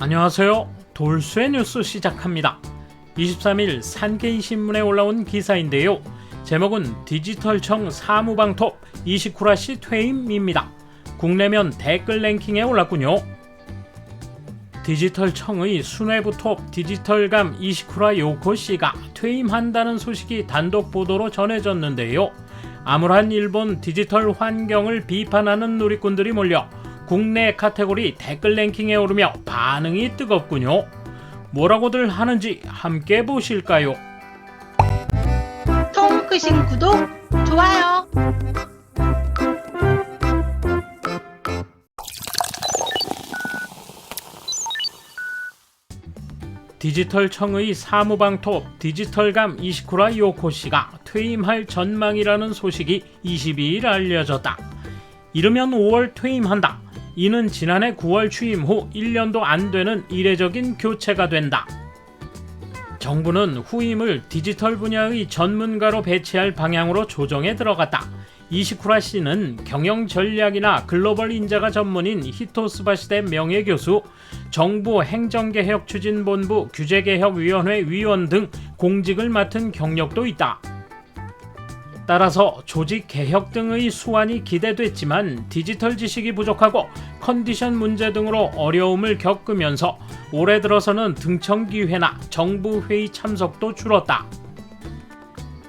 안녕하세요. 돌쇠 뉴스 시작합니다. 23일 산케이 신문에 올라온 기사인데요. 제목은 디지털청 사무방톱 이시쿠라씨 퇴임입니다. 국내면 댓글 랭킹에 올랐군요. 디지털청의 수뇌부톱 디지털감 이시쿠라 요코씨가 퇴임한다는 소식이 단독 보도로 전해졌는데요. 암울한 일본 디지털 환경을 비판하는 누리꾼들이 몰려 국내 카테고리 댓글 랭킹에 오르며 반응이 뜨겁군요. 뭐라고들 하는지 함께 보실까요? 통 크신 구독, 좋아요. 디지털청의 사무방톱 디지털감 이시쿠라 요코씨가 퇴임할 전망이라는 소식이 22일 알려졌다. 이르면 5월 퇴임한다. 이는 지난해 9월 취임 후 1년도 안 되는 이례적인 교체가 된다. 정부는 후임을 디지털 분야의 전문가로 배치할 방향으로 조정에 들어갔다. 이시쿠라 씨는 경영 전략이나 글로벌 인자가 전문인 히토스바시대 명예교수, 정부 행정개혁추진본부 규제개혁위원회 위원 등 공직을 맡은 경력도 있다. 따라서 조직 개혁 등의 수완이 기대됐지만 디지털 지식이 부족하고 컨디션 문제 등으로 어려움을 겪으면서 올해 들어서는 등청 기회나 정부 회의 참석도 줄었다.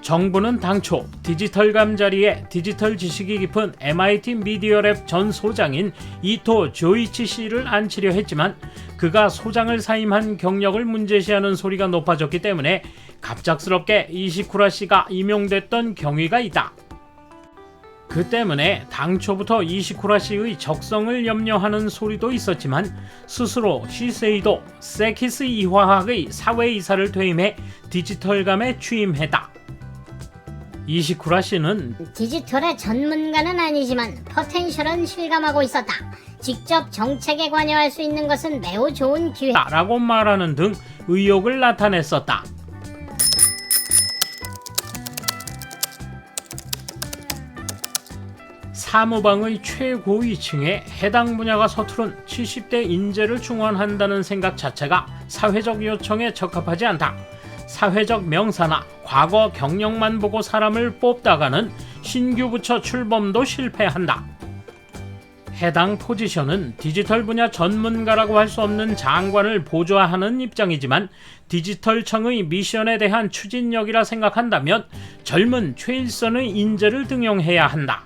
정부는 당초 디지털감 자리에 디지털 지식이 깊은 MIT 미디어랩 전 소장인 이토 조이치 씨를 앉히려 했지만 그가 소장을 사임한 경력을 문제시하는 소리가 높아졌기 때문에 갑작스럽게 이시쿠라 씨가 임용됐던 경위가 있다. 그 때문에 당초부터 이시쿠라 씨의 적성을 염려하는 소리도 있었지만 스스로 시세이도 세키스 이화학의 사회이사를 퇴임해 디지털감에 취임했다. 이시쿠라 씨는 디지털의 전문가는 아니지만 포텐셜은 실감하고 있었다. 직접 정책에 관여할 수 있는 것은 매우 좋은 기회라고 말하는 등 의욕을 나타냈었다. 사무방의 최고위층에 해당 분야가 서투른 70대 인재를 충원한다는 생각 자체가 사회적 요청에 적합하지 않다. 사회적 명사나 과거 경력만 보고 사람을 뽑다가는 신규 부처 출범도 실패한다. 해당 포지션은 디지털 분야 전문가라고 할 수 없는 장관을 보좌하는 입장이지만 디지털청의 미션에 대한 추진력이라 생각한다면 젊은 최일선의 인재를 등용해야 한다.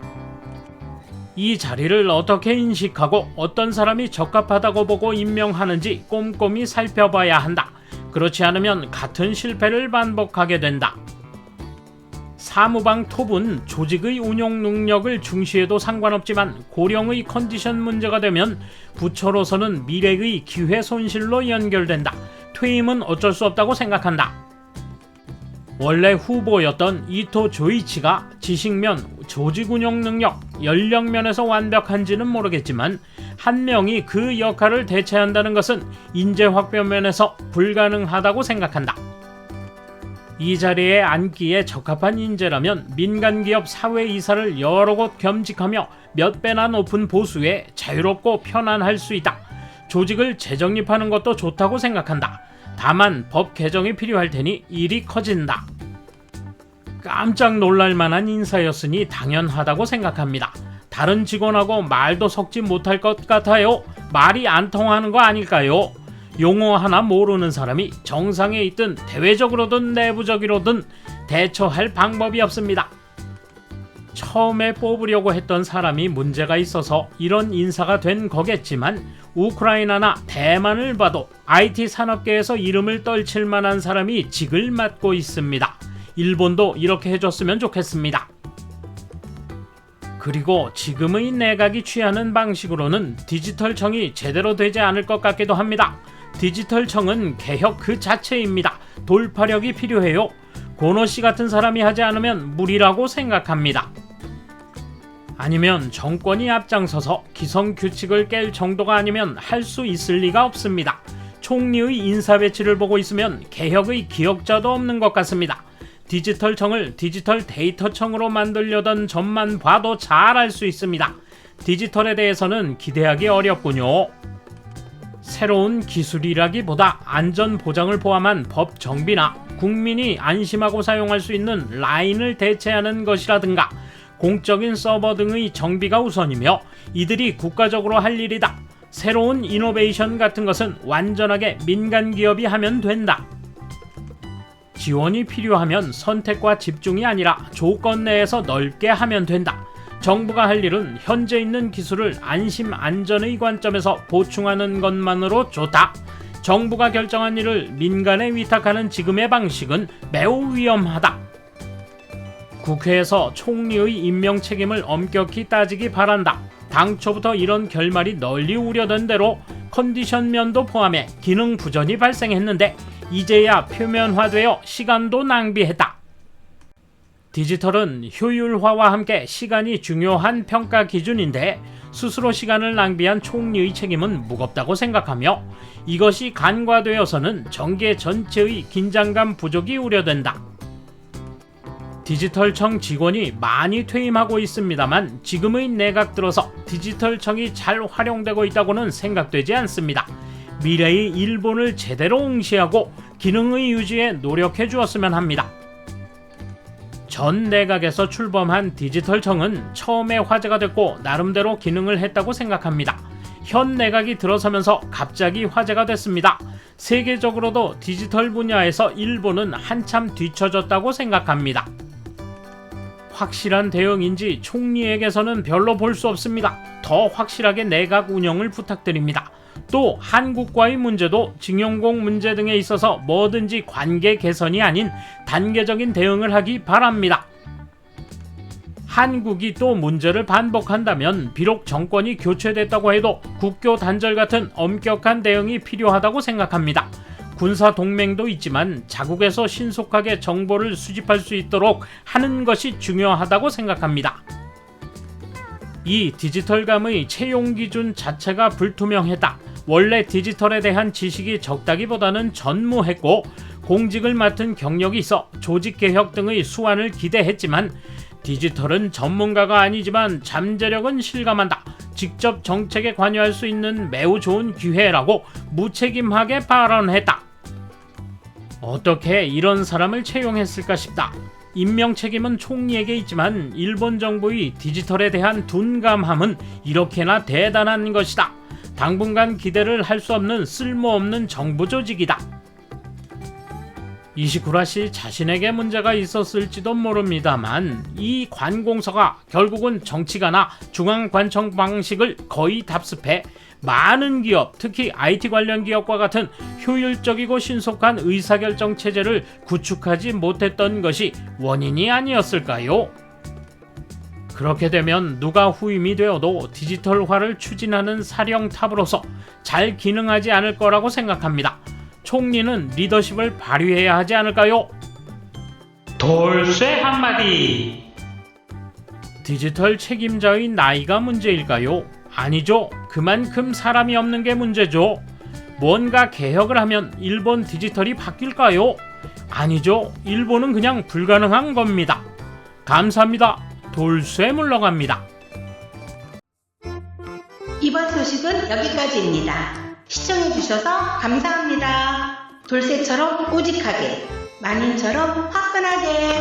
이 자리를 어떻게 인식하고 어떤 사람이 적합하다고 보고 임명하는지 꼼꼼히 살펴봐야 한다. 그렇지 않으면 같은 실패를 반복하게 된다. 사무방 톱은 조직의 운용 능력을 중시해도 상관없지만 고령의 컨디션 문제가 되면 부처로서는 미래의 기회 손실로 연결된다. 퇴임은 어쩔 수 없다고 생각한다. 원래 후보였던 이토 조이치가 지식면, 조직 운용 능력, 연령면에서 완벽한지는 모르겠지만 한 명이 그 역할을 대체한다는 것은 인재 확보 면에서 불가능하다고 생각한다. 이 자리에 앉기에 적합한 인재라면 민간기업 사회이사를 여러 곳 겸직하며 몇 배나 높은 보수에 자유롭고 편안할 수 있다. 조직을 재정립하는 것도 좋다고 생각한다. 다만 법 개정이 필요할 테니 일이 커진다. 깜짝 놀랄만한 인사였으니 당연하다고 생각합니다. 다른 직원하고 말도 섞지 못할 것 같아요. 말이 안 통하는 거 아닐까요? 용어 하나 모르는 사람이 정상에 있든 대외적으로든 내부적으로든 대처할 방법이 없습니다. 처음에 뽑으려고 했던 사람이 문제가 있어서 이런 인사가 된 거겠지만 우크라이나나 대만을 봐도 IT 산업계에서 이름을 떨칠 만한 사람이 직을 맡고 있습니다. 일본도 이렇게 해줬으면 좋겠습니다. 그리고 지금의 내각이 취하는 방식으로는 디지털청이 제대로 되지 않을 것 같기도 합니다. 디지털청은 개혁 그 자체입니다. 돌파력이 필요해요. 고노씨 같은 사람이 하지 않으면 무리라고 생각합니다. 아니면 정권이 앞장서서 기성규칙을 깰 정도가 아니면 할 수 있을 리가 없습니다. 총리의 인사배치를 보고 있으면 개혁의 기억자도 없는 것 같습니다. 디지털청을 디지털 데이터청으로 만들려던 점만 봐도 잘 알 수 있습니다. 디지털에 대해서는 기대하기 어렵군요. 새로운 기술이라기보다 안전 보장을 포함한 법 정비나 국민이 안심하고 사용할 수 있는 라인을 대체하는 것이라든가 공적인 서버 등의 정비가 우선이며 이들이 국가적으로 할 일이다. 새로운 이노베이션 같은 것은 완전하게 민간 기업이 하면 된다. 지원이 필요하면 선택과 집중이 아니라 조건 내에서 넓게 하면 된다. 정부가 할 일은 현재 있는 기술을 안심 안전의 관점에서 보충하는 것만으로 좋다. 정부가 결정한 일을 민간에 위탁하는 지금의 방식은 매우 위험하다. 국회에서 총리의 임명 책임을 엄격히 따지기 바란다. 당초부터 이런 결말이 널리 우려된 대로 컨디션 면도 포함해 기능 부전이 발생했는데 이제야 표면화되어 시간도 낭비했다. 디지털은 효율화와 함께 시간이 중요한 평가 기준인데 스스로 시간을 낭비한 총리의 책임은 무겁다고 생각하며 이것이 간과되어서는 정계 전체의 긴장감 부족이 우려된다. 디지털청 직원이 많이 퇴임하고 있습니다만 지금의 내각 들어서 디지털청이 잘 활용되고 있다고는 생각되지 않습니다. 미래의 일본을 제대로 응시하고 기능의 유지에 노력해 주었으면 합니다. 전 내각에서 출범한 디지털청은 처음에 화제가 됐고 나름대로 기능을 했다고 생각합니다. 현 내각이 들어서면서 갑자기 화제가 됐습니다. 세계적으로도 디지털 분야에서 일본은 한참 뒤처졌다고 생각합니다. 확실한 대응인지 총리에게서는 별로 볼 수 없습니다. 더 확실하게 내각 운영을 부탁드립니다. 또 한국과의 문제도 징용공 문제 등에 있어서 뭐든지 관계 개선이 아닌 단계적인 대응을 하기 바랍니다. 한국이 또 문제를 반복한다면 비록 정권이 교체됐다고 해도 국교 단절 같은 엄격한 대응이 필요하다고 생각합니다. 군사 동맹도 있지만 자국에서 신속하게 정보를 수집할 수 있도록 하는 것이 중요하다고 생각합니다. 이 디지털감의 채용 기준 자체가 불투명했다. 원래 디지털에 대한 지식이 적다기보다는 전무했고 공직을 맡은 경력이 있어 조직개혁 등의 수완을 기대했지만 디지털은 전문가가 아니지만 잠재력은 실감한다. 직접 정책에 관여할 수 있는 매우 좋은 기회라고 무책임하게 발언했다. 어떻게 이런 사람을 채용했을까 싶다. 임명 책임은 총리에게 있지만 일본 정부의 디지털에 대한 둔감함은 이렇게나 대단한 것이다. 당분간 기대를 할 수 없는 쓸모없는 정부 조직이다. 이시쿠라 씨 자신에게 문제가 있었을지도 모릅니다만 이 관공서가 결국은 정치가나 중앙관청 방식을 거의 답습해 많은 기업, 특히 IT 관련 기업과 같은 효율적이고 신속한 의사결정 체제를 구축하지 못했던 것이 원인이 아니었을까요? 그렇게 되면 누가 후임이 되어도 디지털화를 추진하는 사령탑으로서 잘 기능하지 않을 거라고 생각합니다. 총리는 리더십을 발휘해야 하지 않을까요? 돌쇠 한마디. 디지털 책임자의 나이가 문제일까요? 아니죠. 그만큼 사람이 없는 게 문제죠. 뭔가 개혁을 하면 일본 디지털이 바뀔까요? 아니죠. 일본은 그냥 불가능한 겁니다. 감사합니다. 돌쇠 물러갑니다. 이번 소식은 여기까지입니다. 시청해주셔서 감사합니다. 돌쇠처럼 우직하게, 마님처럼 화끈하게.